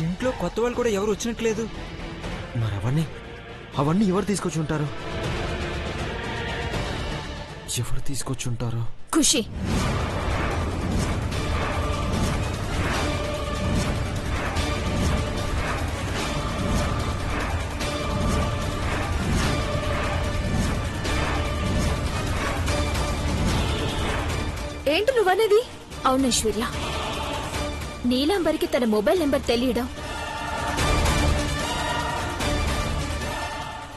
ఇంట్లో కొత్త వాళ్ళు కూడా ఎవరు వచ్చినట్లేదు. మరి అవన్నీ ఎవరు తీసుకొచ్చుంటారు? ఖుషి, ఏంటి నువ్వనేది? అవును ఐశ్వర్య, నీలాంబరికి తన మొబైల్ నెంబర్ తెలియడం,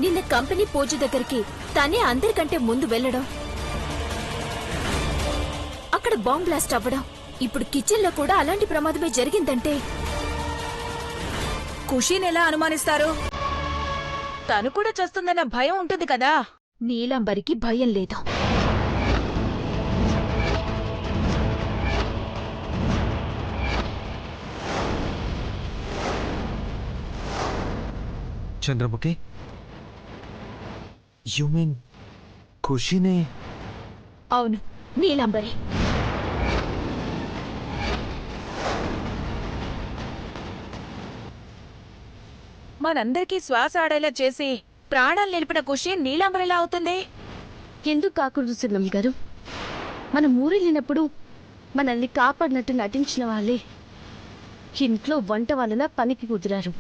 నిన్న కంపెనీ పూజ దగ్గరికి తనే అందరికంటే ముందు వెళ్లడం, అక్కడ బాంబ్ బ్లాస్ట్ అవ్వడం, ఇప్పుడు కిచెన్ లో కూడా అలాంటి ప్రమాదమే జరిగిందంటే ఖుషీని ఎలా అనుమానిస్తారు? తను కూడా చేస్తుందన్న భయం ఉంటుంది కదా. నీలాంబరికి భయం లేదు. చంద్రముఖి, యు మీన్ ఖుషీనే? అవును, నీలాంబరి. మనందరికీ శ్వాస ఆడేలా చేసి ప్రాణాలు నిలిపిన ఖుషి నీలాంబరిలా అవుతుంది? ఎందుకు కాకూడదు సున్నం గారు? మనం ఊరెళ్ళినప్పుడు మనల్ని కాపాడినట్టు నటించిన వాళ్ళే ఇంట్లో వంట వాళ్ళలా పనికి కుదిరారు.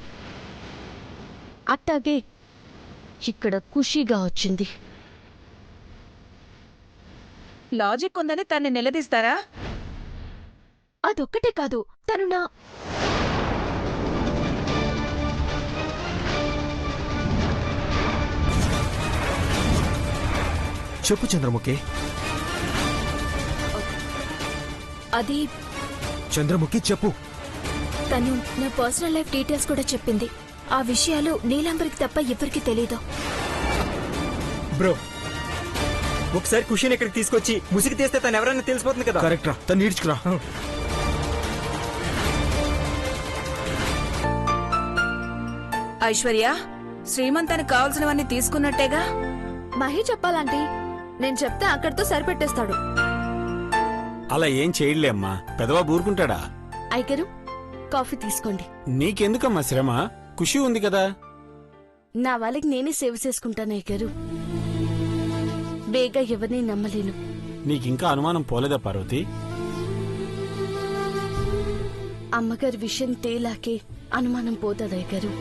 అట్టాగే ఇక్కడ ఖుషీగా వచ్చింది. లాజిక్ ఉందని తన్ని నిలదీస్తారా? అదొక్కటే కాదు, తను నా చెప్పు చంద్రముఖి. అది చంద్రముఖి చెప్పు. తను నా పర్సనల్ లైఫ్ డీటెయిల్స్ కూడా చెప్పింది. ఆ విషయాలు నీలాంబరికి తప్ప ఎవరికి తెలీదు. బ్రో, ఒకసారి ఖుషిని ఇక్కడికి తీసుకొచ్చి ముసిగి తీస్తే తను ఎవరైనా తెలిసిపోతుంది కదా. కరెక్ట్ రా, తను ఈడ్చుకురా. ఐశ్వర్య, శ్రీమంతానికి కావాల్సినవన్నీ తీసుకున్నట్టేగా? మహి చెప్పాలంటే నేను చెప్తే అక్కడితో సరిపెట్టేస్తాడు. అలా ఏం చేయలే అమ్మా, పెదవా ఊరుకుంటాడా? ఐగరు, కాఫీ తీసుకోండి. నీకెందుకమ్మా శ్రమ? ఖుషి ఉంది కదా. నా వాళ్ళకి నేనే సేవ చేసుకుంటాను ఐగరు. బేగా ఎవరిని నమ్మలేను. నీకింకా అనుమానం పోలేదా పార్వతి? అమ్మగారి విషయం తేలాకే అనుమానం పోతుంది ఐగరు.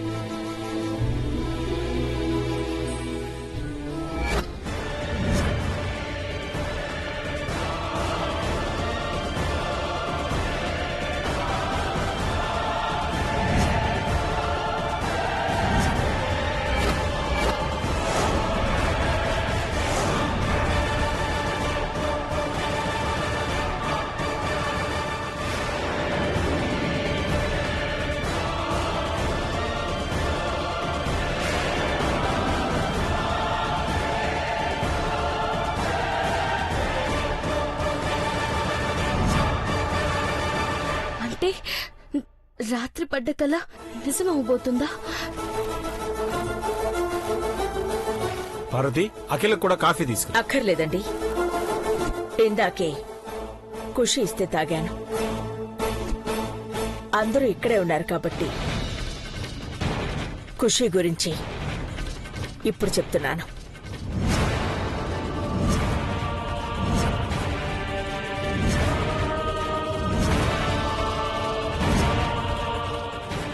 అంటే రాత్రి పడ్డ కల నిజమవబోతుందా? పార్వతి, అఖిలకు కూడా కాఫీ తీసుకు. అక్కర్లేదండి, ఇందాకే ఖుషి ఇస్తే తాగాను. అందరూ ఇక్కడే ఉన్నారు కాబట్టి ఖుషి గురించి ఇప్పుడు చెప్తున్నాను.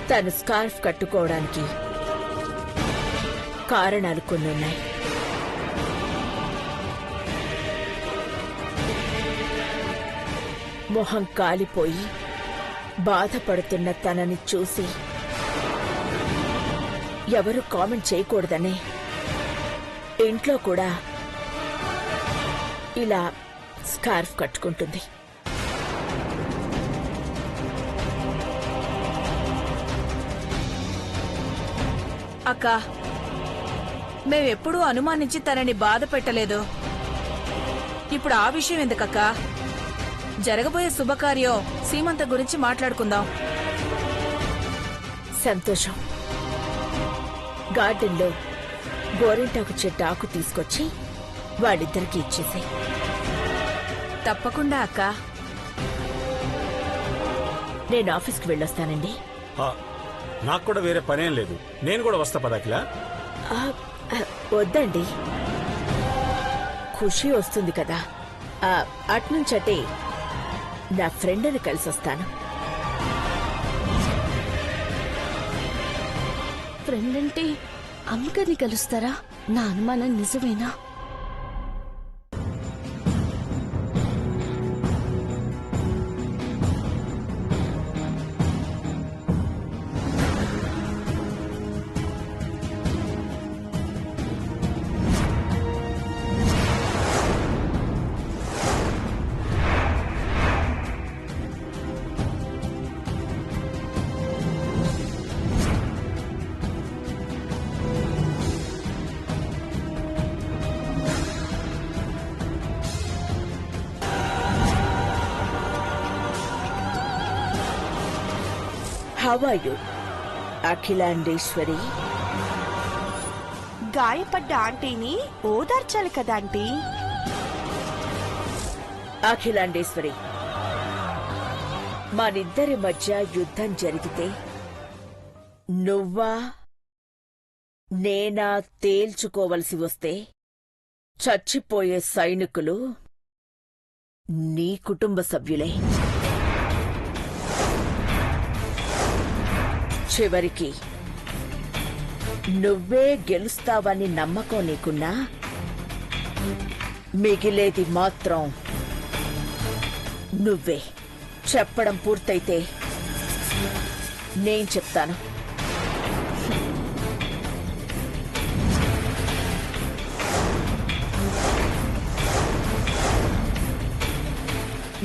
తను స్కార్ఫ్ కట్టుకోవడానికి కారణాలు కొన్ని ఉన్నాయి. మొహం కాలిపోయి బాధపడుతున్న తనని చూసి ఎవరు కామెంట్ చేయకూడదనే ఇంట్లో కూడా ఇలా స్కార్ఫ్ కట్టుకుంటుంది. అక్క, మేమెప్పుడూ అనుమానించి తనని బాధ పెట్టలేదు. ఇప్పుడు ఆ విషయం ఎందుకక్క? జరగబోయే శుభకార్యం సీమంత గురించి మాట్లాడుకుందాం. సంతోషం. గార్డెన్లో గోరింటాకు చెట్టు ఆకు తీసుకొచ్చి వాళ్ళిద్దరికి ఇచ్చేసాయి. తప్పకుండా అక్క. నేను ఆఫీస్కి వెళ్ళొస్తానండి. నాకు కూడా వేరే పనేం లేదు. నేను కూడా వస్తా పద అఖిల. వద్దండి, ఖుషి వస్తుంది కదా, అట్నుంచటే నా ఫ్రెండ్ని కలిసొస్తాను. ఫ్రెండ్ అంటే అమ్మగారిని కలుస్తారా? నా అనుమానం నిజమేనా? How are you Akhilandeshwari? గాయపడ్డ ఆంటీని ఓదార్చాలి కదా ఆంటీ. అఖిలాండేశ్వరి, మనిద్దరి మధ్య యుద్ధం జరిగితే నువ్వా నేనా తేల్చుకోవలసి వస్తే చచ్చిపోయే సైనికులు నీ కుటుంబ సభ్యులే. చివరికి నువ్వే గెలుస్తావని నమ్మకం నీకున్నా మిగిలేది మాత్రం నువ్వే. చెప్పడం పూర్తయితే నేను చెప్తాను.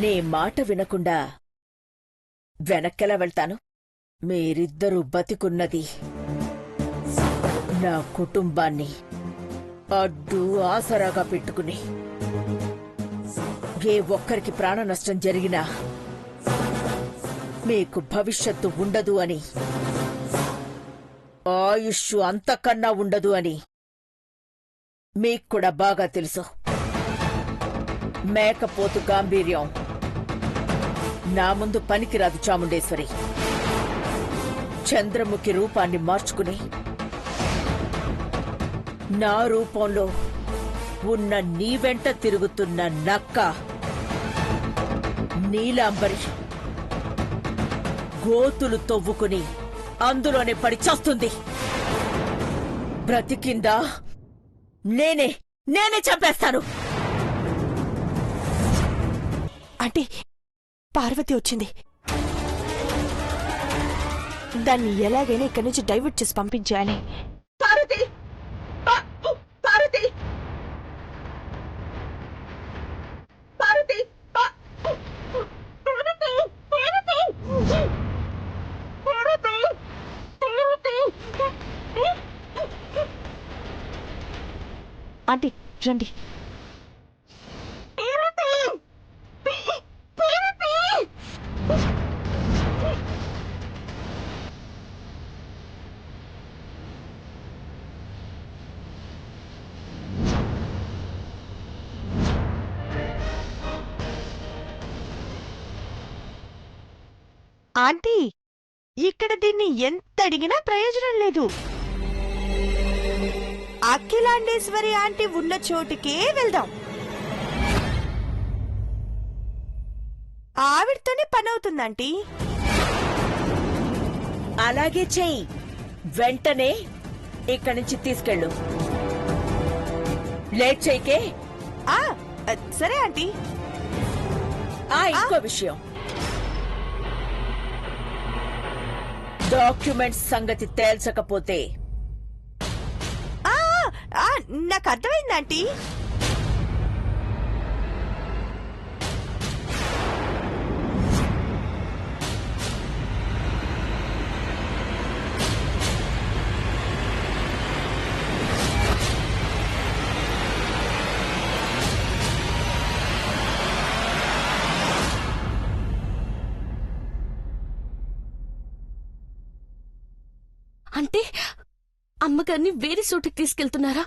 నీ మాట వినకుండా వెనక్కెలా వెళ్తాను? మీరిద్దరూ బతికున్నది నా కుటుంబాన్ని అడ్డు ఆసరాగా పెట్టుకుని. ఏ ఒక్కరికి ప్రాణ నష్టం జరిగినా మీకు భవిష్యత్తు ఉండదు అని, ఆయుష్ అంతకన్నా ఉండదు అని మీక్కూడా బాగా తెలుసు. మేకపోతు గాంభీర్యం నా ముందు పనికిరాదు చాముండేశ్వరి. చంద్రముఖి రూపాన్ని మార్చుకుని నా రూపంలో ఉన్న నీ వెంట తిరుగుతున్న నక్క నీలాంబరి గోతులు తవ్వుకుని అందులోనే పడి చస్తుంది. బ్రతికిందా నేనే చంపేస్తాను. అంటే పార్వతి వచ్చింది, దాన్ని ఎలాగైనా ఇక్కడి నుంచి డైవర్ట్ చేసి పంపించాలి. పార్వతి, పార్వతి, పార్వతి, ఆంటీ రండి. ఆంటీ, ఇక్కడ దీన్ని ఎంత అడిగినా ప్రయోజనం లేదు. అఖిలాండేశ్వరి ఆంటీ ఉన్న చోటుకే వెళ్దాం. ఆవిడతోనే పని అవుతుందంటీ. అలాగే చెయ్యి. వెంటనే ఇక్కడి నుంచి తీసుకెళ్ళు. లేట్ చెయ్యకే. సరే ఆంటీ. ఇంకో విషయం, డాక్యుమెంట్స్ సంగతి తేల్చకపోతే నాకు అర్థమైంది ఆంటీ. అంటే అమ్మగారిని వేరే చోటుకి తీసుకెళ్తున్నారా?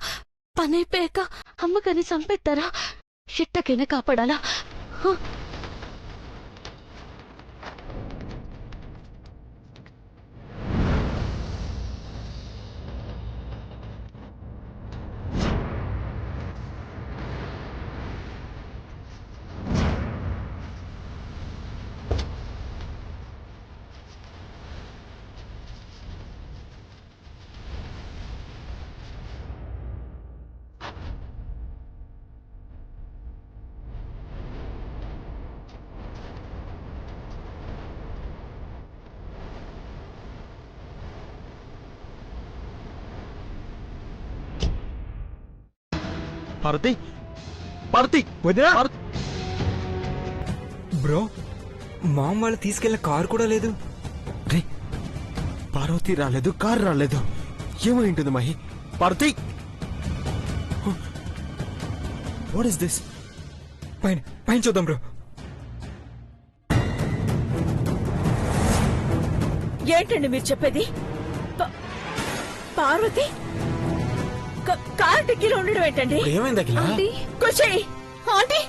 పని అయిపోయాక అమ్మగారిని చంపేస్తారా? ఎట్టకైనా కాపాడాలా? పార్వతి పార్వతి వదినా పార్వతి. బ్రో మామ వాళ్ళు తీసుకెళ్ళిన కారు కూడా లేదు. రే, పార్వతి రాలేదు, కారు రాలేదు. ఏమై ఉంటుంది Mahi? Parvathi, what is this? పైన పైన చూద్దాం బ్రో. ఏంటండి మీరు చెప్పేది? పార్వతి కార్ డిక్కీలో ఉండడం ఏంటండి? ఏమైంది అఖిల? ఖుషి, ఆంటీ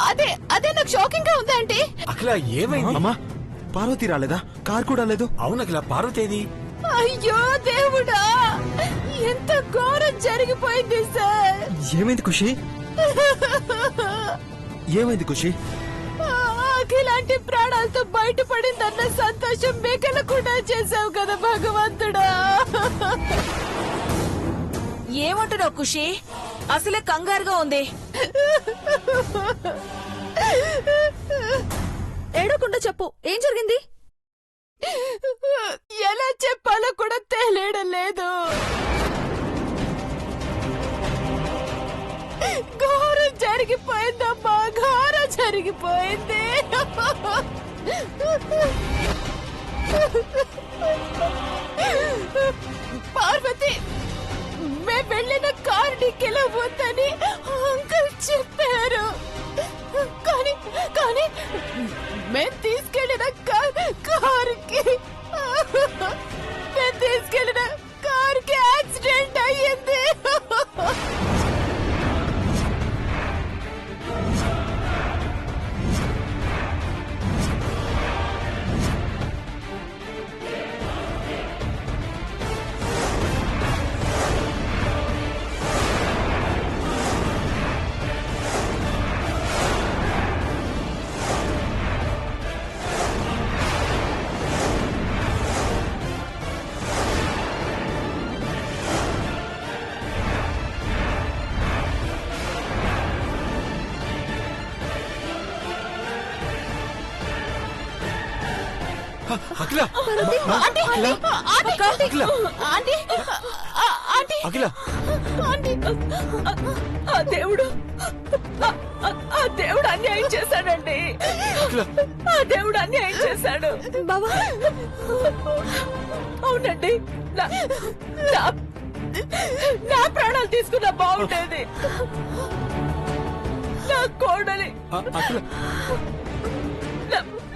అదే అదే నాకు షాకింగ్ గా ఉంది ఆంటీ. అఖిల ఏమైంది? అమ్మా, పార్వతి రాలేదా? కారు కూడా లేదు. అవును అఖిల, పార్వతి ఏది? అయ్యో దేవుడా, ఎంత ఘోరం జరిగిపోయింది సార్. ఏమైంది ఖుషి? ఏమైంది ఖుషి? అఖిలాంటి ప్రాణాలతో బయటపడిందన్న సంతోషం మిగలకుండా చేసావు కదా భగవంతుడా. ఏమంటున్నావు ఖుషి? అసలే కంగారుగా ఉంది. ఏడవకుండా చెప్పు, ఏం జరిగింది? ఎలా చెప్పాలో కూడా తెలియడం లేదు. ఘోరం జరిగిపోయిందమ్మా, ఘోరం జరిగిపోయింది. పార్వతి మేము వెళ్ళిన కార్ డిక్కీలో ఉందని అంకుల్ చెప్పారు. కానీ కానీ మేము తీసుకెళ్లిన కారుకి యాక్సిడెంట్ అయ్యింది. అఖిల అఖిల ఆ దేవుడు అన్యాయం చేశాడండి. ఆ దేవుడు అన్యాయం చేశాడు బాబా. అవునండి, నా ప్రాణాలు తీసుకున్నా బాగుండేది. నా కోడలి,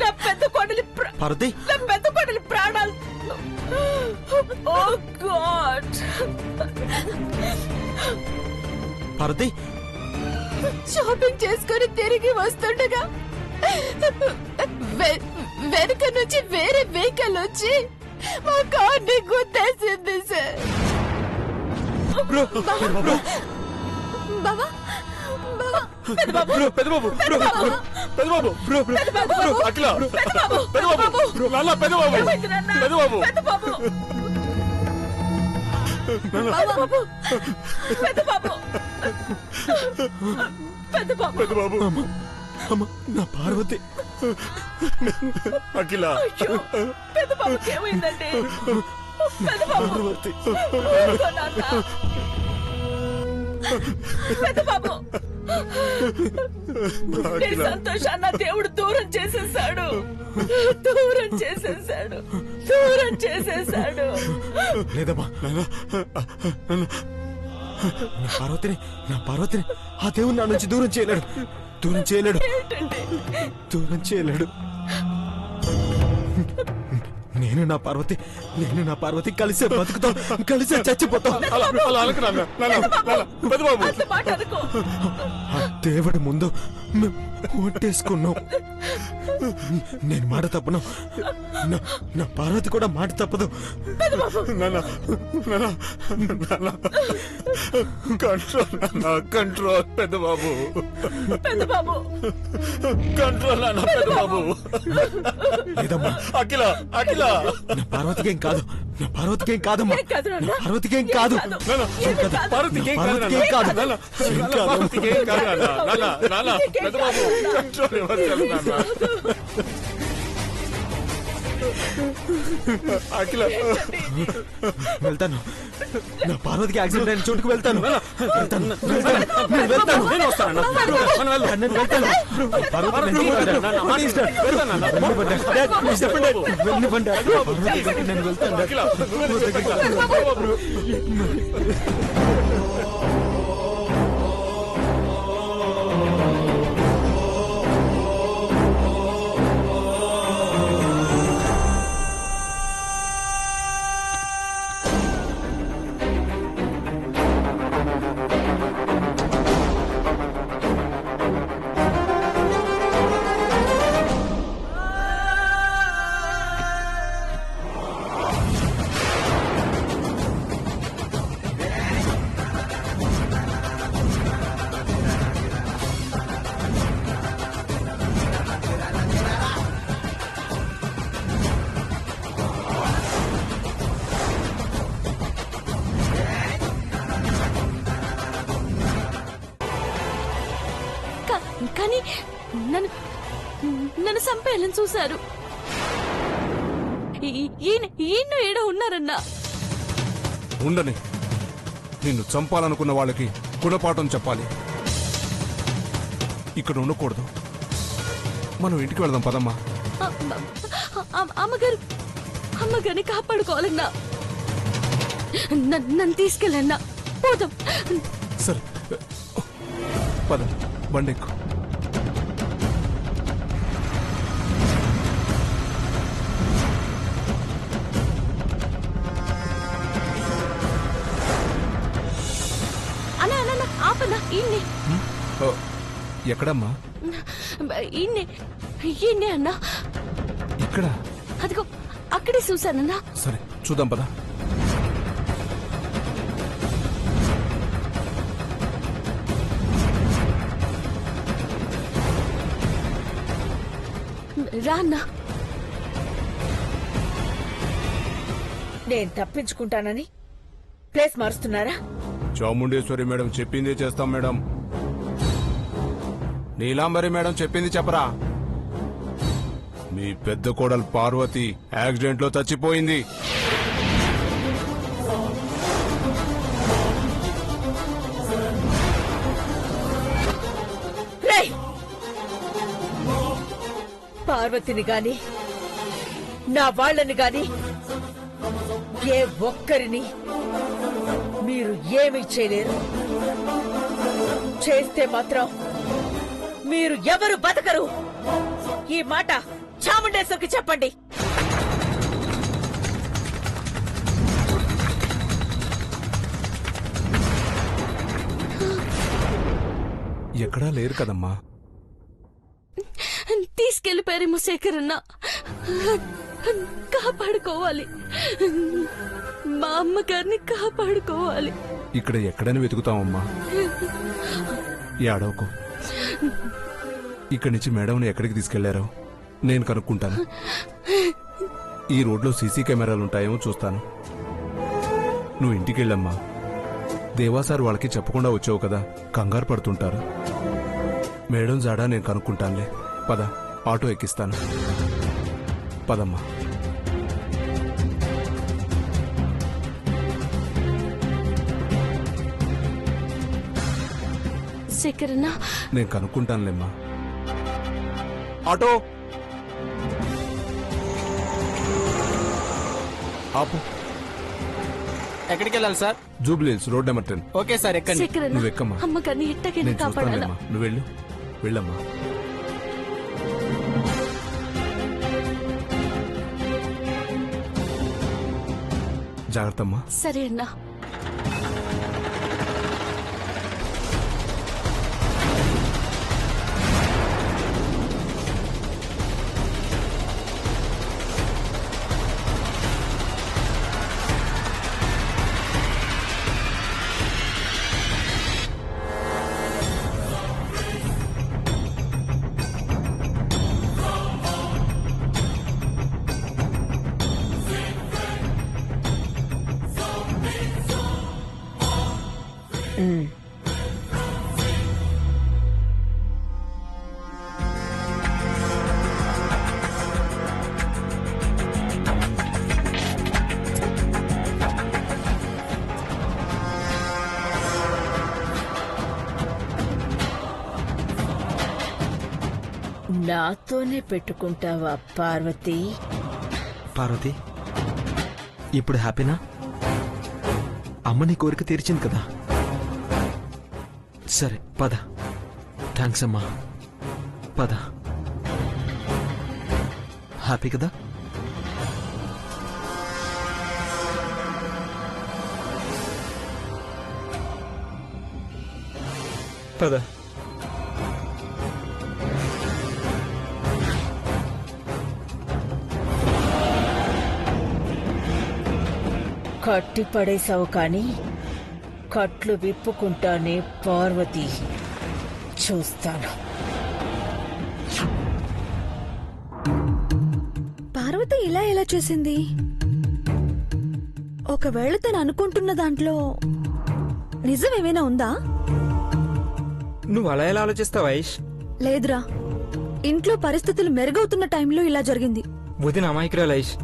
నా పెద్ద కోడలి, పార్వతి, నా పెద్ద కోడలి ప్రాణాలు. ఓ గాడ్. పార్వతి, షాపింగ్ చేసుకుని తిరిగి వస్తుండగా వెనుక నుంచి వేరే వెహికల్ వచ్చి మా కార్ని గుద్దేసింది సార్. బాబా బ్రో పెద్దబాబు బ్రో పెద్దబాబు బ్రో బ్రో అఖిల పెద్దబాబు బ్రో నాన్న పెద్దబాబు పెద్దబాబు పెద్దబాబు అమ్మ, నా పార్వతి. అఖిల పెద్ద బాబుకి ఏమైందండి? పెద్ద బాబు, పార్వతి, పెద్ద బాబు, నీ సంతోషాన్ని దేవుడు దూరం చేసేసాడు. లేదమ్మా, నా పార్వతిని ఆ దేవుడు నా నుంచి దూరం చేయలేడు. నేను నా పార్వతి కలిసే బతుకుతాం, కలిసే చచ్చిపోతాం. అలా అనకు నాన్న పెద్దబాబు. అంత మాట అనుకో. ఆ దేవుడి ముందు ఓటేసుకున్నాం. నేను మాట తప్పను, నా పార్వతి కూడా మాట తప్పదు. కంట్రోల్ పెద్దబాబు, కంట్రోల్ నాన్న పెద్దబాబు. లేదమ్మా, అఖిల నా పార్వతికేం కాదు, పార్వతికేం కాదు. పార్వతికేం కాదు. అఖిల వెళ్తాను. నా పార్వతికి యాక్సిడెంట్ అయిన చోటుకు వెళ్తాను. నేను వస్తానన్నా. నేను వెళ్తాను. పార్వతి నేను వెళ్తాను. కానీ నన్ను నన్ను చంపేయాలని చూశారు. ఈయన ఏడో ఉన్నారన్నా. ఉండని, నిన్ను చంపాలనుకున్న వాళ్ళకి గుణపాఠం చెప్పాలి. ఇక్కడ ఉండకూడదు. మనం ఇంటికి వెళదాం పదమ్మా. అమ్మగారిని కాపాడుకోవాలన్నా. నన్ను తీసుకెళ్ళన్నా. పోదాం. సరే పద, బండెక్కు. అన్నా ఆపన్నా. ఈయన్ని ఎక్కడమ్మా? ఈయన్నే అన్నా. ఇక్కడ? అదిగో అక్కడే చూశానన్నా. సరే చూద్దాం పద. రా అన్నా. నేను తప్పించుకుంటానని ప్లేస్ మారుస్తున్నారా? చాముండేశ్వరి మేడం చెప్పిందే చేస్తాం మేడం. నీలాంబరి మేడం చెప్పింది చెప్పరా? మీ పెద్ద కోడలు పార్వతి యాక్సిడెంట్ లో చచ్చిపోయింది. పార్వతిని గాని నా వాళ్ళని గాని ఏ ఒక్కరిని మీరు ఏమీ చేయలేరు. చేస్తే మాత్రం మీరు ఎవరు బతకరు. ఈ మాట చాముండేశ్వరికి చెప్పండి. ఎక్కడా లేరు కదమ్మా. తీసుకెళ్లిపోయారేమో శేఖర్ అన్న. కాపాడుకోవాలి. మా అమ్మగారిని కాపాడుకోవాలి. ఇక్కడ ఎక్కడని వెతుకుతామమ్మా. ఏడవకు. ఇక్కడి నుంచి మేడంని ఎక్కడికి తీసుకెళ్లారో నేను కనుక్కుంటాను. ఈ రోడ్లో సీసీ కెమెరాలుంటాయేమో చూస్తాను. నువ్వు ఇంటికి వెళ్ళమ్మా. దేవాసార్ వాళ్ళకి చెప్పకుండా వచ్చావు కదా, కంగారు పడుతుంటారు. మేడం జాడా నేను కనుక్కుంటానులే. పద, ఆటో ఎక్కిస్తాను. పదమ్మా. శేఖరన్నా, నేను కనుక్కుంటానులేమ్మా. ఆటో ఆపు. ఎక్కడికి వెళ్ళాలి sir? Jubilee Hills road number 10. Okay sir, ఎక్కండి. శేఖరన్నా, నువ్వు ఎక్కమ్మా. అమ్మగారిని ఎట్టకైనా నేను కాపాడాలా. చూస్తానులేమ్మా. నువ్వు వెళ్ళు, వెళ్ళమ్మా. జాగ్రత్తమ్మా. సరే అన్నా. నాతోనే పెట్టుకుంటావా పార్వతి? పార్వతి ఇప్పుడు హ్యాపీనా? అమ్మ నీ కోరిక తీర్చింది కదా. సరే పద. థ్యాంక్స్ అమ్మా. పద. హ్యాపీ కదా? పద. కట్టి పడేశావు కాని కట్లు విప్పుకుంటానే పార్వతి. చూస్తాను. పార్వతి ఇలా ఎలా చేసింది? ఒకవేళ తను అనుకుంటున్న దాంట్లో నిజం ఏమైనా ఉందా? నువ్వు అలా ఎలా ఆలోచిస్తావు ఐష్? లేదురా, ఇంట్లో పరిస్థితులు మెరుగవుతున్న టైంలో ఇలా జరిగింది. వదిన అమాయకురాలు ఐష్.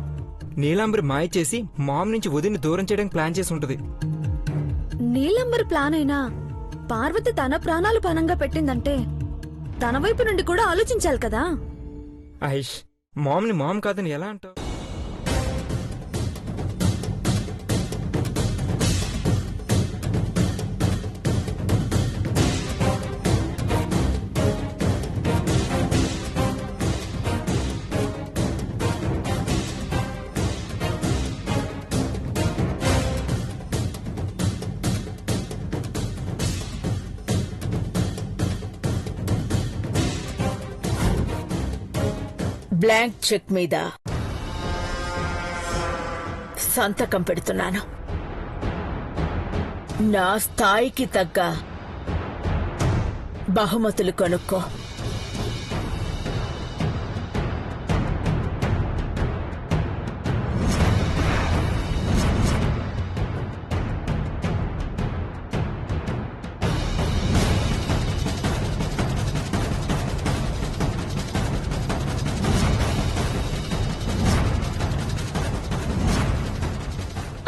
నీలాంబరి మాయ చేసి మామ్ నుంచి వదిన్ని దూరం చేయడానికి ప్లాన్ చేసి ఉంటది. నీలంబర్ ప్లాన్ అయినా పార్వతి తన ప్రాణాలు పనంగా పెట్టిందంటే తన వైపు నుండి కూడా ఆలోచించాలి కదా. ఐష్, మామ్ని మామ్ కాదని ఎలా అంటావు? బ్లాంక్ చెక్ మీద సంతకం పెడుతున్నాను. నా స్థాయికి తగ్గ బహుమతులు కొనుక్కో.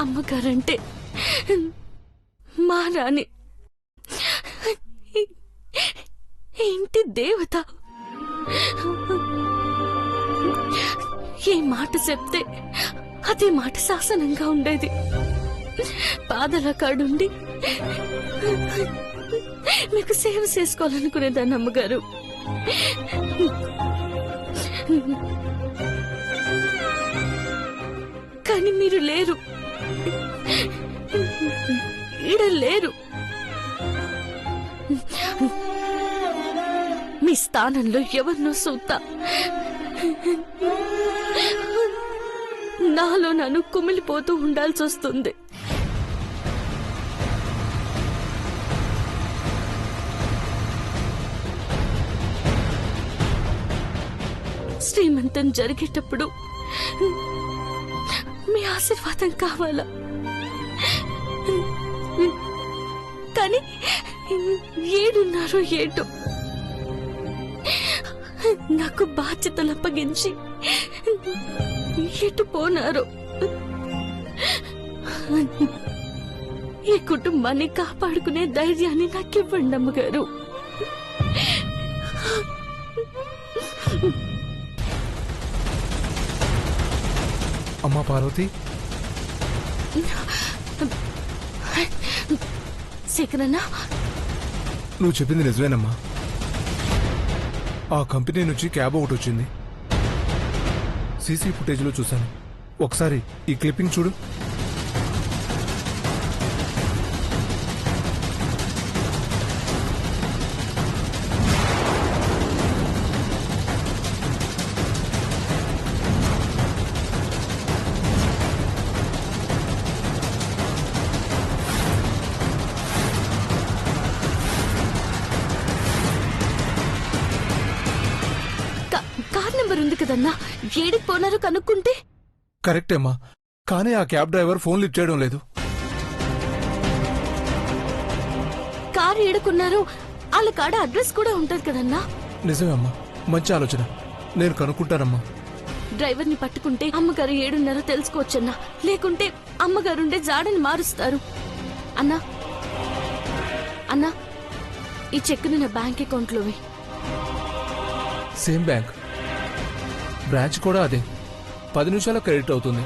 అమ్మగారంటే మా రాణి, ఇంటి దేవత. ఏ మాట చెప్తే అదే మాట శాసనంగా ఉండేది. పాదల కాడుండి మీకు సేవ చేసుకోవాలనుకునేదాన్ని అమ్మగారు. కానీ మీరు లేరు, ఈడ లేరు. మీ స్థానంలో ఎవరినో సూతా నాలో నన్ను కుమిలిపోతూ ఉండాల్సి వస్తుంది. శ్రీమంతం జరిగేటప్పుడు మీ ఆశీర్వాదం కావాలా? కానీ ఏడున్నారో ఏటో నాకు బాధ్యతలు అప్పగించి ఎటు పోనారో. ఈ కుటుంబాన్ని కాపాడుకునే ధైర్యాన్ని నాకివ్వండి అమ్మగారు. అమ్మా పార్వతి, శేఖరన్నా, నువ్వు చెప్పింది నిజమేనమ్మా. ఆ కంపెనీ నుంచి క్యాబ్ ఒకటి వచ్చింది. సీసీ ఫుటేజ్లో చూశాను. ఒకసారి ఈ క్లిప్పింగ్ చూడు. కార్ నెంబర్ ఉంది కదన్నా, ఏడికి పోనారో కనుక్కుంటే. కరెక్టే అమ్మా, కానీ ఆ క్యాబ్ డ్రైవర్ ఫోన్ లిఫ్ట్ చేయడం లేదు. కారు ఏడుకున్నారో వాళ్ళ కాడ అడ్రస్ కూడా ఉంటది కదన్నా. నిజమే అమ్మా, మంచి ఆలోచన. నేను కనుక్కుంటానమ్మా. డ్రైవర్ని పట్టుకుంటే అమ్మగారు ఏడున్నారో తెలుసుకోవచ్చన్నా. లేకుంటే అమ్మగారుండే జాడని మారుస్తారు. అన్నా అన్నా, ఈ చెక్కుని నా బ్యాంక్ అకౌంట్లోవి. సేమ్ బ్యాంక్, బ్రాంచ్ కూడా అదే. 10 నిమిషాల్లో క్రెడిట్ అవుతుంది.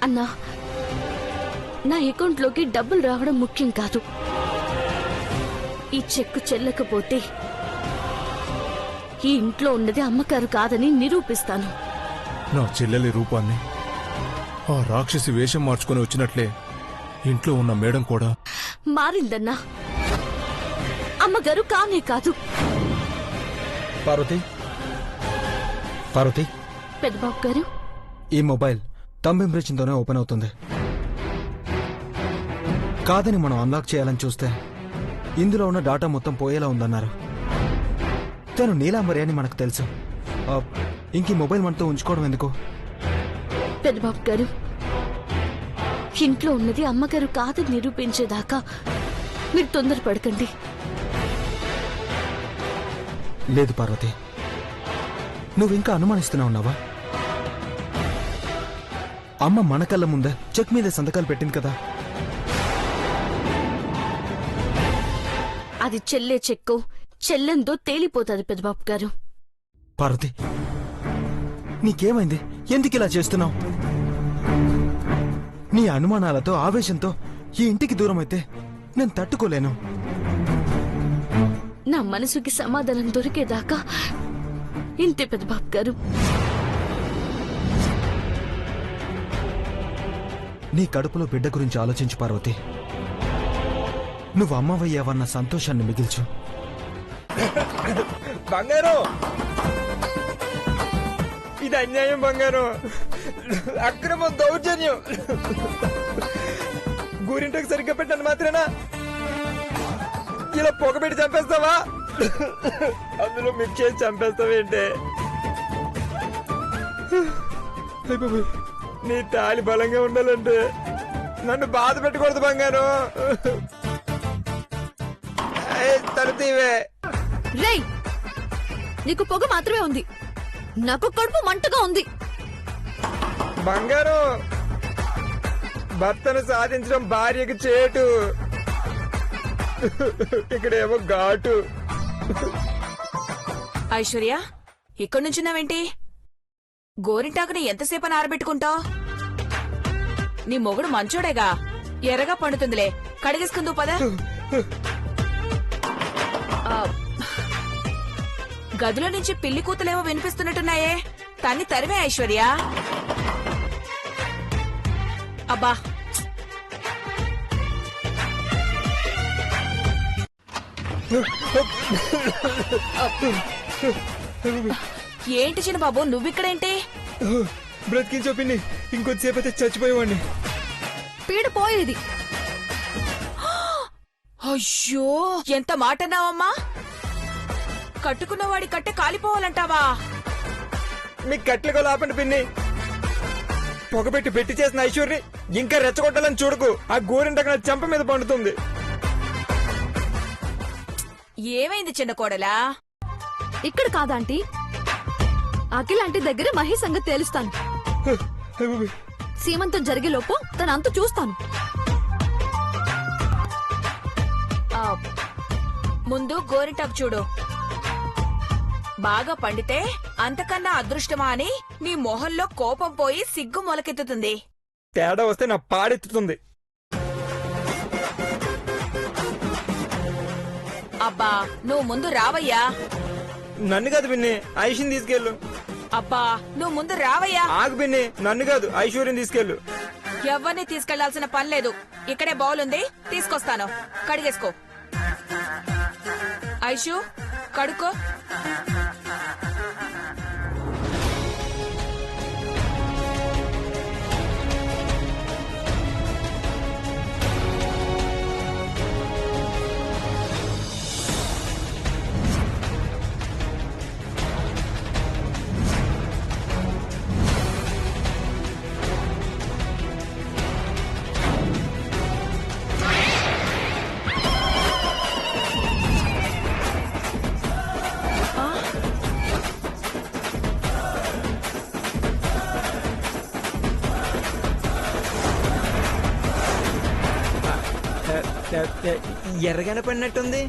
అన్నా, నా అకౌంట్లోకి డబ్బులు రావడం ముఖ్యం కాదు. ఈ చెక్కు చెల్లకపోతే ఈ ఇంట్లో ఉన్నది అమ్మగారు కాదని నిరూపిస్తాను. నా చెల్లెలి రూపాన్ని ఆ రాక్షసి వేషం మార్చుకొని వచ్చినట్లే ఇంట్లో ఉన్న మేడం కూడా మారిందన్నా. అమ్మగారు కానే కాదు. పార్వతి, పార్వతి, పెద్దబాబు గారు, ఈ మొబైల్ థంబ్ ఇంప్రెషన్తోనే ఓపెన్ అవుతుంది. కాదని మనం అన్లాక్ చేయాలని చూస్తే ఇందులో ఉన్న డాటా మొత్తం పోయేలా ఉందన్నారు. తను నీలాంబరి అని మనకు తెలుసు. ఇంక ఈ మొబైల్ మనతో ఉంచుకోవడం ఎందుకు? పెద్దబాబు గారు, ఇంట్లో ఉన్నది అమ్మగారు కాదని నిరూపించేదాకా మీరు తొందరపడకండి. లేదు పార్వతి, నువ్వింకా అనుమానిస్తూనే ఉన్నావా? అమ్మ మన కళ్ళ ముందే చెక్ మీద సంతకాలు పెట్టింది కదా. అది చెల్లే చెక్కు చెల్లెందో తేలిపోతుంది పెద్దబాబు గారు. పార్వతి, నీకేమైంది? ఎందుకు ఇలా చేస్తున్నావు? నీ అనుమానాలతో ఆవేశంతో ఈ ఇంటికి దూరం అయితే నేను తట్టుకోలేను. నా మనసుకి సమాధానం దొరికేదాకా ఇంతే పెద్దబాబు గారు. నీ కడుపులో బిడ్డ గురించి ఆలోచించు పార్వతి. నువ్వు అమ్మవయ్యావన్న సంతోషాన్ని మిగిల్చు. బంగారు, ఇది అన్యాయం బంగారు. అక్రమం, దౌర్జన్యం. గూరింటకు సరిగ్గా పెట్టాను మాత్రమేనా ఇలా పొగబెట్టి చంపేస్తావా? అందులో మిక్స్ చేసి చంపేస్తావేంటే? నీ తాళి బలంగా ఉండాలంటే నన్ను బాధ పెట్టకూడదు బంగారు. తడుతీవే. రేయ్, నీకు పొగ మాత్రమే ఉంది, నాకు కడుపు మంటగా ఉంది. బంగారు, భర్తను సాధించడం భార్యకి చేటు, ఇక్కడేమో ఘాటు. ఐశ్వర్య, ఇక్కడి నుంచున్నావేంటి? గోరింటాకుని ఎంతసేపని ఆరబెట్టుకుంటావు? నీ మొగుడు మంచోడేగా, ఎర్రగా పండుతుందిలే. కడిగేసుకుందు పద. గదిలో నుంచి పిల్లి కూతులేమో వినిపిస్తున్నట్టున్నాయే, తన్ని తరిమే ఐశ్వర్య. అబ్బా, ఏంటి చిన్న బాబు నువ్విక్కడేంటి? బ్రతికించో పిన్ని, ఇంకొద్దిసేపు అయితే చచ్చిపోయేవాడిని. పీడ పోయేది. అయ్యో, ఎంత మాట అన్నావమ్మా? కట్టుకున్నవాడి కట్టె కాలిపోవాలంటావా? మీకు కట్లుగా లాపండి పిన్ని. పొగబెట్టి పెట్టి చేసిన ఐశ్వర్ని ఇంకా రెచ్చగొట్టాలని చూడకు. ఆ గోరింటకు నా చెంప మీద పండుతుంది. ఏమైంది చిన్న కోడలా? ఇక్కడ కాదాంటీ, అఖిల్ ఆంటీ దగ్గర మహేష్ సంగతి తేలుస్తాను. సీమంతం జరిగేలోపు తన అంతు చూస్తాను. ముందు గోరింటాకు చూడు. బాగా పండితే అంతకన్నా అదృష్టమా అని నీ మొహంలో కోపం పోయి సిగ్గు మొలకెత్తుతుంది. తేడా వస్తే నా పాడెత్తుతుంది. అబ్బా, నువ్వు ముందు రావయ్యా. నన్ను కాదు పిన్ని, ఐశ్వర్ని తీసుకెళ్ళు. అబ్బా, నువ్వు ముందు రావయ్యా. ఆగు పిన్ని, నన్ను కాదు ఐశ్వర్యం తీసుకెళ్ళు. ఎవరిని తీసుకెళ్లాల్సిన పని లేదు. ఇక్కడే బౌల్ ఉంది, తీసుకొస్తాను. కడిగేసుకో. ఐషు, కడుక్కో. ఎర్రగానే పడినట్టుంది.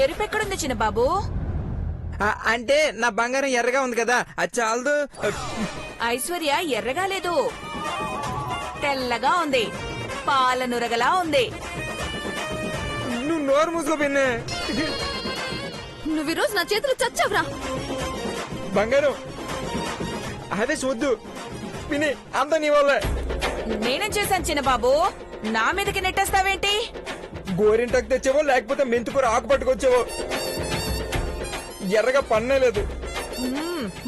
ఎరుపెక్కడుంది చిన్న బాబు? అంటే నా బంగారం ఎర్రగా ఉంది కదా అది చాలదు. ఐశ్వర్య ఎర్రగా లేదు, తెల్లగా ఉంది, పాల నురగలా ఉంది. నువ్వు నోరు మూసుకో పిన్ని. నువ్వు ఈరోజు నా చేతులు చచ్చావురా. బంగారం అదే చూద్దు పిన్ని, అంత నీ వల్లే. నేనేం చేశాను చిన్న బాబు? నా మీదకి నెట్టేస్తావేంటి? గోరింటకు తెచ్చావో లేకపోతే మెంతుకూర ఆకు పట్టుకొచ్చావో, ఎర్రగా పన్నే లేదు.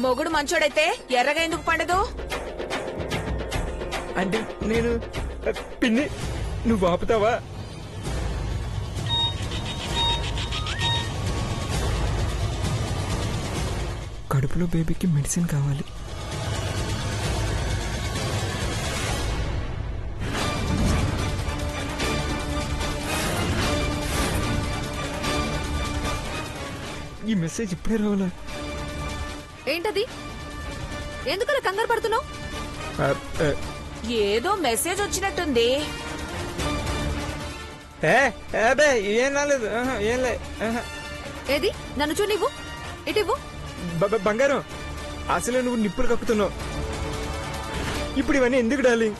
మొగుడు మంచోడైతే ఎర్రగా ఎందుకు పండదు? అంటే నేను పిన్ని నువ్వు ఆపుతావా? కడుపులో బేబీకి మెడిసిన్ కావాలి. ఈ మెసేజ్ ఇప్పుడే రావాలా? ఏంటది? ఎందుకలా కంగారు పడుతున్నావు? ఏదో మెసేజ్ వచ్చినట్టుంది. ఏం రాలేదు, ఏం లే. ఏది? నన్ను చూ, నీవు ఇటివ్వు. బంగారం అసలే నువ్వు నిప్పులు కక్కుతున్నావు. ఇప్పుడు ఇవన్నీ ఎందుకు డార్లింగ్?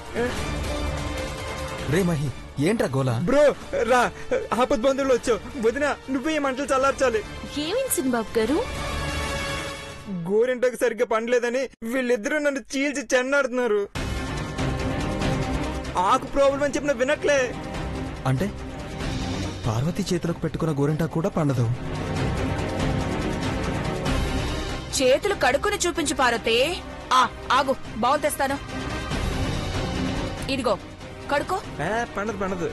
రే మహి, ఏంట్రా గోలా? బ్రో రా, ఆపద్ బంధువులు వచ్చావు. వదిన నువ్వే ఈ మంటలు చల్లార్చాలి. ఏమైంది చిన్నబాబు గారు? గోరింటకు సరిగ్గా పండలేదని వీళ్ళిద్దరూ నన్ను చీల్చి చెన్నాడుతున్నారు. ఆకు ప్రాబ్లం అని చెప్పిన వినట్లే. అంటే పార్వతి చేతులకు పెట్టుకున్న గోరింటా కూడా పండదు. చేతులు కడుక్కుని చూపించు పార్వతి. ఆగు, బౌల్ తెస్తాను. ఇదిగో కడుకో. పండదు పండదు.